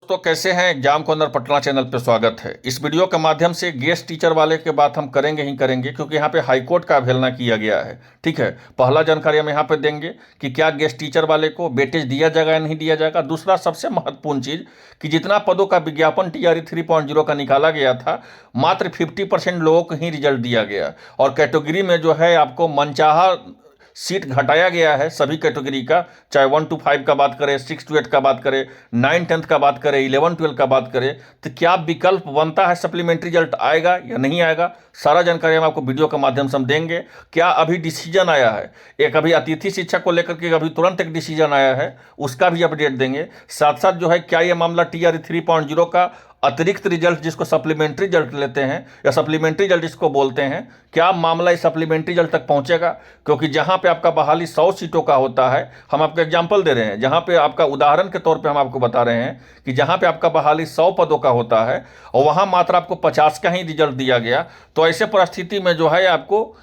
तो कैसे हैं। एग्जाम कॉर्नर पटना चैनल पे स्वागत है। इस वीडियो के माध्यम से गेस्ट टीचर वाले के बात हम करेंगे ही करेंगे, क्योंकि यहाँ पे हाई कोर्ट का अवहेलना किया गया है। ठीक है, पहला जानकारी हम यहाँ पे देंगे कि क्या गेस्ट टीचर वाले को वेटेज दिया जाएगा या नहीं दिया जाएगा। दूसरा सबसे महत्वपूर्ण चीज़ कि जितना पदों का विज्ञापन TRE 3.0 का निकाला गया था, मात्र 50% लोगों को ही रिजल्ट दिया गया और कैटेगरी में जो है आपको मनचाहा सीट घटाया गया है सभी कैटेगरी का, चाहे 1 to 5 का बात करें, 6 to 8 का बात करें, 9 10th का बात करें, 11 12 का बात करें। तो क्या विकल्प बनता है, सप्लीमेंट्री रिजल्ट आएगा या नहीं आएगा, सारा जानकारी हम आपको वीडियो के माध्यम से हम देंगे। क्या अभी डिसीजन आया है, एक अभी अतिथि शिक्षक को लेकर के अभी तुरंत एक डिसीजन आया है, उसका भी अपडेट देंगे। साथ साथ जो है क्या ये मामला TRE 3.0 का अतिरिक्त रिजल्ट जिसको सप्लीमेंट्री रिजल्ट लेते हैं या सप्लीमेंट्री रिजल्ट जिसको बोलते हैं, क्या मामला इस सप्लीमेंट्री रिजल्ट तक पहुंचेगा। क्योंकि जहां पे आपका बहाली 100 सीटों का होता है, हम आपको एग्जांपल दे रहे हैं, जहां पे आपका उदाहरण के तौर पे हम आपको बता रहे हैं कि जहां पे आपका बहाली 100 पदों का होता है और वहां मात्र आपको 50 का ही रिजल्ट दिया गया, तो ऐसे परिस्थिति में जो है आपको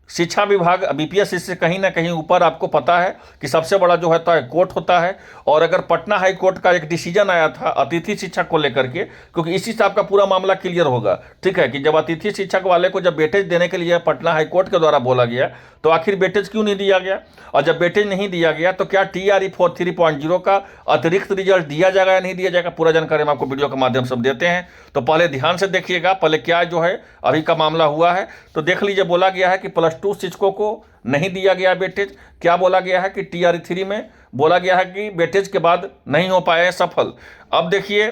शिक्षा विभाग BPSC से कहीं ना कहीं ऊपर आपको पता है कि सबसे बड़ा जो है तो कोर्ट होता है। और अगर पटना हाई कोर्ट का एक डिसीजन आया था अतिथि शिक्षक को लेकर के, क्योंकि इसी से आपका पूरा मामला क्लियर होगा। ठीक है, कि जब अतिथि शिक्षक वाले को जब वेटेज देने के लिए पटना हाई कोर्ट के द्वारा बोला गया, तो आखिर वेटेज क्यों नहीं दिया गया, और जब वेटेज नहीं दिया गया तो क्या TRE 3.0 का अतिरिक्त रिजल्ट दिया जाएगा या नहीं दिया जाएगा, पूरा जानकारी हम आपको वीडियो के माध्यम से देते हैं। तो पहले ध्यान से देखिएगा, पहले क्या जो है अभी का मामला हुआ है तो देख लीजिए। बोला गया है कि +2 शिक्षकों को नहीं दिया गया वेटेज। क्या बोला गया है कि TRE 3 में बोला गया है कि वेटेज के बाद नहीं हो पाए सफल। अब देखिए,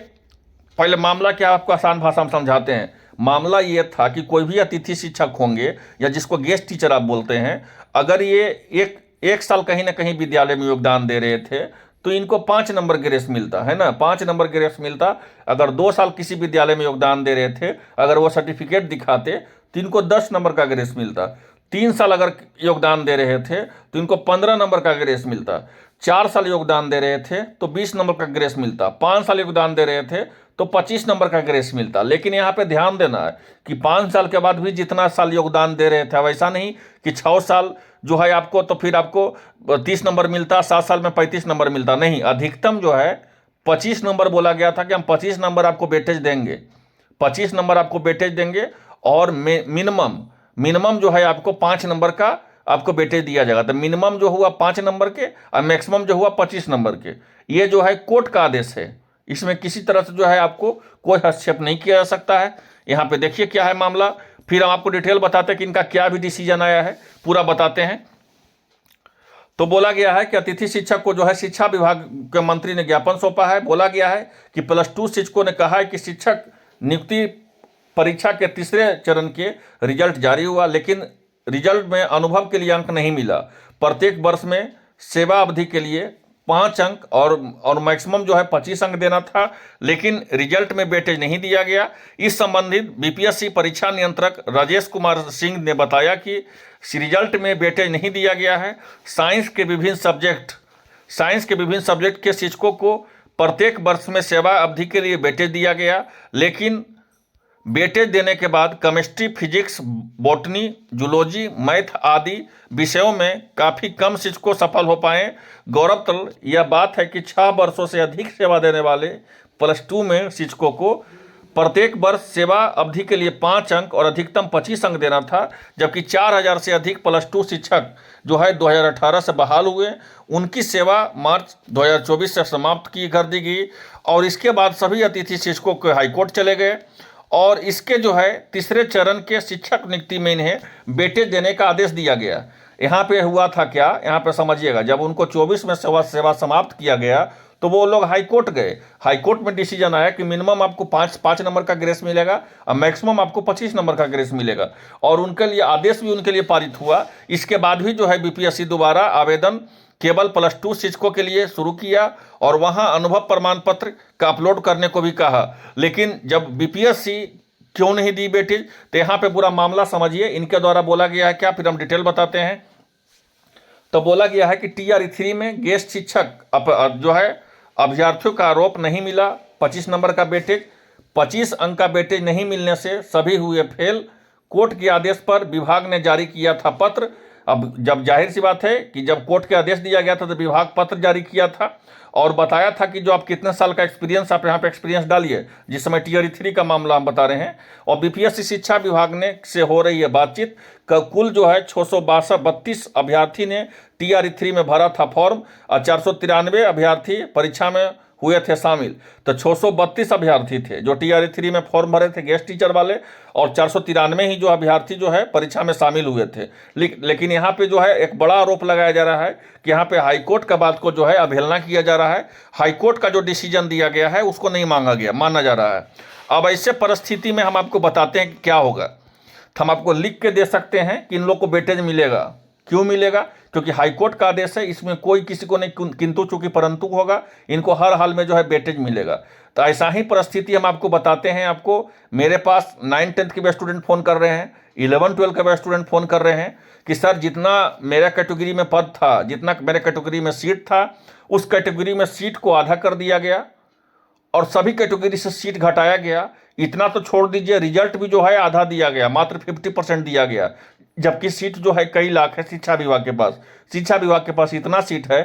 पहले मामला क्या आपको आसान भाषा में समझाते हैं। मामला ये था कि कोई भी अतिथि शिक्षक होंगे या जिसको गेस्ट टीचर आप बोलते हैं, अगर ये एक साल कहीं ना कहीं विद्यालय में योगदान दे रहे थे तो इनको 5 नंबर ग्रेस मिलता है ना, 5 नंबर ग्रेस मिलता। अगर 2 साल किसी विद्यालय में योगदान दे रहे थे, अगर वो सर्टिफिकेट दिखाते तो इनको 10 नंबर का ग्रेस मिलता। 3 साल अगर योगदान दे रहे थे तो इनको 15 नंबर का ग्रेस मिलता। 4 साल योगदान दे रहे थे तो 20 नंबर का ग्रेस मिलता। 5 साल योगदान दे रहे थे तो 25 नंबर का ग्रेस मिलता। लेकिन यहाँ पे ध्यान देना है कि 5 साल के बाद भी जितना साल योगदान दे रहे थे, वैसा नहीं कि 6 साल जो है आपको तो फिर आपको 30 नंबर मिलता, 7 साल में 35 नंबर मिलता। नहीं, अधिकतम जो है 25 नंबर बोला गया था कि हम 25 नंबर आपको वेटेज देंगे, 25 नंबर आपको वेटेज देंगे। और मिनिमम जो है आपको 5 नंबर का आपको वेटेज दिया जाएगा। तो मिनिमम जो हुआ 5 नंबर के और मैक्सिमम जो हुआ 25 नंबर के। ये जो है कोर्ट का आदेश है, इसमें किसी तरह से जो है आपको कोई हस्तक्षेप नहीं किया जा सकता है। यहाँ पे देखिए क्या है मामला, फिर हम आपको डिटेल बताते हैं कि इनका क्या भी डिसीजन आया है, पूरा बताते हैं। तो बोला गया है कि अतिथि शिक्षक को जो है शिक्षा विभाग के मंत्री ने ज्ञापन सौंपा है। बोला गया है कि +2 शिक्षकों ने कहा है कि शिक्षक नियुक्ति परीक्षा के तीसरे चरण के रिजल्ट जारी हुआ, लेकिन रिजल्ट में अनुभव के लिए अंक नहीं मिला। प्रत्येक वर्ष में सेवा अवधि के लिए 5 अंक और मैक्सिमम जो है 25 अंक देना था, लेकिन रिजल्ट में वेटेज नहीं दिया गया। इस संबंधित BPSC परीक्षा नियंत्रक राजेश कुमार सिंह ने बताया कि रिजल्ट में वेटेज नहीं दिया गया है। साइंस के विभिन्न सब्जेक्ट के शिक्षकों को प्रत्येक वर्ष में सेवा अवधि के लिए वेटेज दिया गया, लेकिन वेटेज देने के बाद chemistry, physics, botany, zoology, math आदि विषयों में काफ़ी कम शिक्षकों सफल हो पाए। गौरतलब यह बात है कि 6 वर्षों से अधिक सेवा देने वाले +2 में शिक्षकों को प्रत्येक वर्ष सेवा अवधि के लिए 5 अंक और अधिकतम 25 अंक देना था, जबकि 4000 से अधिक +2 शिक्षक जो है 2018 से बहाल हुए। उनकी सेवा मार्च 2024 से समाप्त कर दी गई और इसके बाद सभी अतिथि शिक्षकों के हाईकोर्ट चले गए और इसके जो है तीसरे चरण के शिक्षक नियुक्ति में इन्हें वेटेज देने का आदेश दिया गया। यहाँ पे हुआ था क्या, यहाँ पे समझिएगा, जब उनको 24 में सेवा समाप्त किया गया तो वो लोग हाई कोर्ट गए। हाई कोर्ट में डिसीजन आया कि मिनिमम आपको 5 नंबर का ग्रेस मिलेगा और मैक्सिमम आपको 25 नंबर का ग्रेस मिलेगा, और उनके लिए आदेश भी उनके लिए पारित हुआ। इसके बाद भी जो है BPSC दोबारा आवेदन केवल +2 शिक्षकों के लिए शुरू किया और वहां अनुभव प्रमाण पत्र का अपलोड करने को भी कहा। लेकिन जब BPSC क्यों नहीं दी वेटेज, तो यहाँ पे पूरा मामला समझिए। इनके द्वारा बोला गया है क्या, फिर हम डिटेल बताते हैं। तो बोला गया है कि TRE 3 में गेस्ट शिक्षक जो है अभ्यर्थियों का आरोप नहीं मिला। 25 नंबर का वेटेज, 25 अंक का वेटेज नहीं मिलने से सभी हुए फेल। कोर्ट के आदेश पर विभाग ने जारी किया था पत्र अब जब जाहिर सी बात है कि जब कोर्ट के आदेश दिया गया था तो विभाग पत्र जारी किया था और बताया था कि जो आप कितने साल का एक्सपीरियंस आप यहाँ पे एक्सपीरियंस डालिए, जिस समय टीयर 3 का मामला हम बता रहे हैं। और बीपीएससी शिक्षा विभाग ने से हो रही है बातचीत, कुल जो है 632 अभ्यर्थी ने टीयर 3 में भरा था फॉर्म और 493 अभ्यर्थी परीक्षा में हुए थे शामिल। तो 632 अभ्यर्थी थे जो टीआर 3 में फॉर्म भरे थे गेस्ट टीचर वाले, और 493 ही जो अभ्यर्थी जो है परीक्षा में शामिल हुए थे। लेकिन यहाँ पे जो है एक बड़ा आरोप लगाया जा रहा है कि यहाँ पे हाईकोर्ट का बात को जो है अवहेलना किया जा रहा है। हाईकोर्ट का जो डिसीजन दिया गया है उसको नहीं माना जा रहा है। अब ऐसे परिस्थिति में हम आपको बताते हैं कि क्या होगा। तो हम आपको लिख के दे सकते हैं कि इन लोग को वेटेज मिलेगा। क्यों मिलेगा? क्योंकि हाईकोर्ट का आदेश है, इसमें कोई किसी को नहीं किंतु चूंकि परंतु होगा, इनको हर हाल में जो है वेटेज मिलेगा। तो ऐसा ही परिस्थिति हम आपको बताते हैं। आपको मेरे पास 9th-10th के भी स्टूडेंट फ़ोन कर रहे हैं, 11-12 के भी स्टूडेंट फ़ोन कर रहे हैं कि सर जितना मेरा कैटेगरी में पद था, जितना मेरे कैटेगरी में सीट था, उस कैटेगरी में सीट को आधा कर दिया गया और सभी कैटेगरी से सीट घटाया गया। इतना तो छोड़ दीजिए, रिजल्ट भी जो है आधा दिया गया, मात्र 50% दिया गया, जबकि सीट जो है कई लाख है शिक्षा विभाग के पास। शिक्षा विभाग के पास इतना सीट है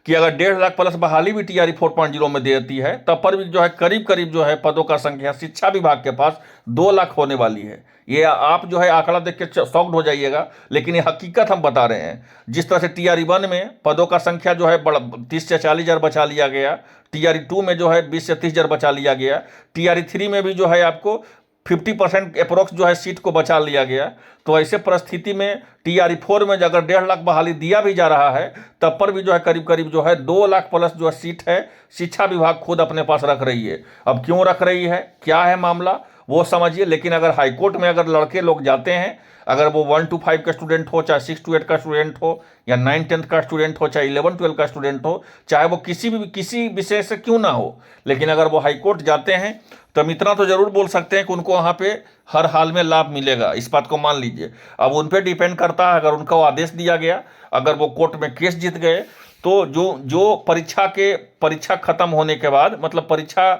कि अगर 1.5 लाख प्लस बहाली भी टीआरई 4.0 में दे देती है तब पर भी जो है करीब करीब जो है पदों का संख्या शिक्षा विभाग के पास 2 लाख होने वाली है। ये आप जो है आंकड़ा देख के शॉक्ड हो जाइएगा, लेकिन ये हकीकत हम बता रहे हैं। जिस तरह से टीआरई 1 में पदों का संख्या जो है 30 से 40 हज़ार बचा लिया गया, टीआरई 2 में जो है 20 से 30 हज़ार बचा लिया गया, टीआरई 3 में भी जो है आपको 50% अप्रोक्स जो है सीट को बचा लिया गया। तो ऐसे परिस्थिति में टीआरई 4 में अगर 1.5 लाख बहाली दिया भी जा रहा है तब पर भी जो है करीब करीब जो है 2 लाख प्लस जो है सीट है शिक्षा विभाग खुद अपने पास रख रही है। अब क्यों रख रही है, क्या है मामला, वो समझिए। लेकिन अगर हाईकोर्ट में अगर लड़के लोग जाते हैं, अगर वो 1 to 5 का स्टूडेंट हो, चाहे 6 to 8 का स्टूडेंट हो, या 9-10 का स्टूडेंट हो, चाहे 11-12 का स्टूडेंट हो, चाहे वो किसी विषय से क्यों ना हो, लेकिन अगर वो हाईकोर्ट जाते हैं तो हम इतना तो जरूर बोल सकते हैं कि उनको वहाँ पे हर हाल में लाभ मिलेगा। इस बात को मान लीजिए। अब उन पर डिपेंड करता है, अगर उनका वो आदेश दिया गया, अगर वो कोर्ट में केस जीत गए तो जो परीक्षा खत्म होने के बाद, मतलब परीक्षा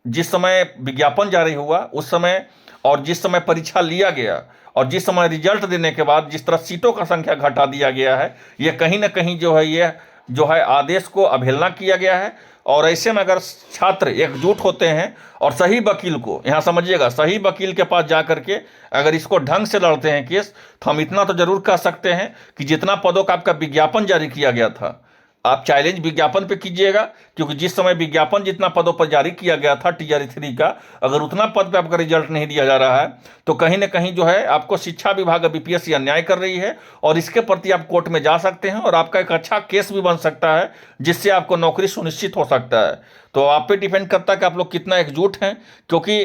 जिस समय विज्ञापन जारी हुआ उस समय और जिस समय परीक्षा लिया गया और जिस समय रिजल्ट देने के बाद जिस तरह सीटों का संख्या घटा दिया गया है, ये कहीं ना कहीं जो है ये जो है आदेश को अवहेलना किया गया है। और ऐसे में अगर छात्र एकजुट होते हैं और सही वकील को, यहाँ समझिएगा, सही वकील के पास जा करके अगर इसको ढंग से लड़ते हैं केस, तो हम इतना तो जरूर कह सकते हैं कि जितना पदों का आपका विज्ञापन जारी किया गया था, आप चैलेंज विज्ञापन पे कीजिएगा, क्योंकि जिस समय विज्ञापन जितना पदों पर जारी किया गया था टीआरई 3 का, अगर उतना पद पे आपका रिजल्ट नहीं दिया जा रहा है तो कहीं ना कहीं जो है आपको शिक्षा विभाग बीपीएससी अन्याय कर रही है और इसके प्रति आप कोर्ट में जा सकते हैं और आपका एक अच्छा केस भी बन सकता है जिससे आपको नौकरी सुनिश्चित हो सकता है। तो आप पे डिपेंड करता है कि आप लोग कितना एकजुट हैं, क्योंकि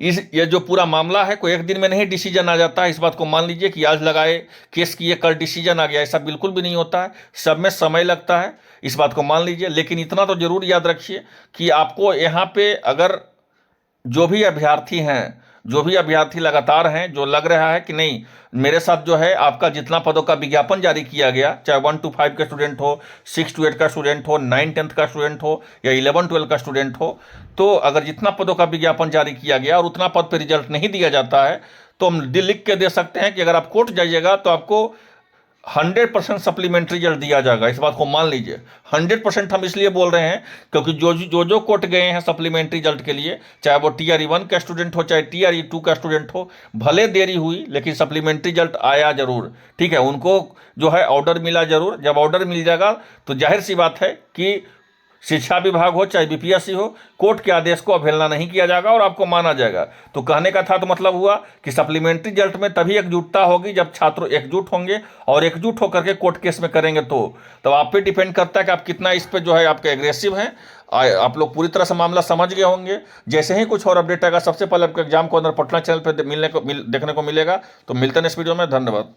ये जो पूरा मामला है कोई एक दिन में नहीं डिसीजन आ जाता है। इस बात को मान लीजिए कि आज लगाए केस किए कल डिसीजन आ गया, ऐसा बिल्कुल भी नहीं होता है, सब में समय लगता है, इस बात को मान लीजिए। लेकिन इतना तो जरूर याद रखिए कि आपको यहाँ पे अगर जो भी अभ्यर्थी लगातार हैं, जो लग रहा है कि नहीं मेरे साथ जो है आपका जितना पदों का विज्ञापन जारी किया गया, चाहे 1 to 5 के स्टूडेंट हो, 6 to 8 का स्टूडेंट हो, 9-10 का स्टूडेंट हो या 11-12 का स्टूडेंट हो, तो अगर जितना पदों का विज्ञापन जारी किया गया और उतना पद पर रिजल्ट नहीं दिया जाता है तो हम लिख के दे सकते हैं कि अगर आप कोर्ट जाइएगा तो आपको 100% सप्लीमेंट्री रिजल्ट दिया जाएगा। इस बात को मान लीजिए। 100% हम इसलिए बोल रहे हैं क्योंकि जो कोर्ट गए हैं सप्लीमेंट्री रिजल्ट के लिए, चाहे वो टीआरई 1 का स्टूडेंट हो चाहे टीआरई 2 का स्टूडेंट हो, भले देरी हुई लेकिन सप्लीमेंट्री रिजल्ट आया जरूर। ठीक है, उनको जो है ऑर्डर मिला जरूर। जब ऑर्डर मिल जाएगा तो जाहिर सी बात है कि शिक्षा विभाग हो चाहे बीपीएससी हो, कोर्ट के आदेश को अवहेलना नहीं किया जाएगा और आपको माना जाएगा। तो कहने का था तो मतलब हुआ कि सप्लीमेंट्री रिजल्ट में तभी एकजुटता होगी जब छात्र एकजुट होंगे और एकजुट होकर के कोर्ट केस में करेंगे। तो आप पे डिपेंड करता है कि आप कितना इस पे जो है आपके एग्रेसिव हैं। आप लोग पूरी तरह से मामला समझ गए होंगे। जैसे ही कुछ और अपडेट आएगा सबसे पहले आपको एग्जाम को अंदर पटना चैनल पर देखने को मिलेगा। तो मिलते हैं इस वीडियो में। धन्यवाद।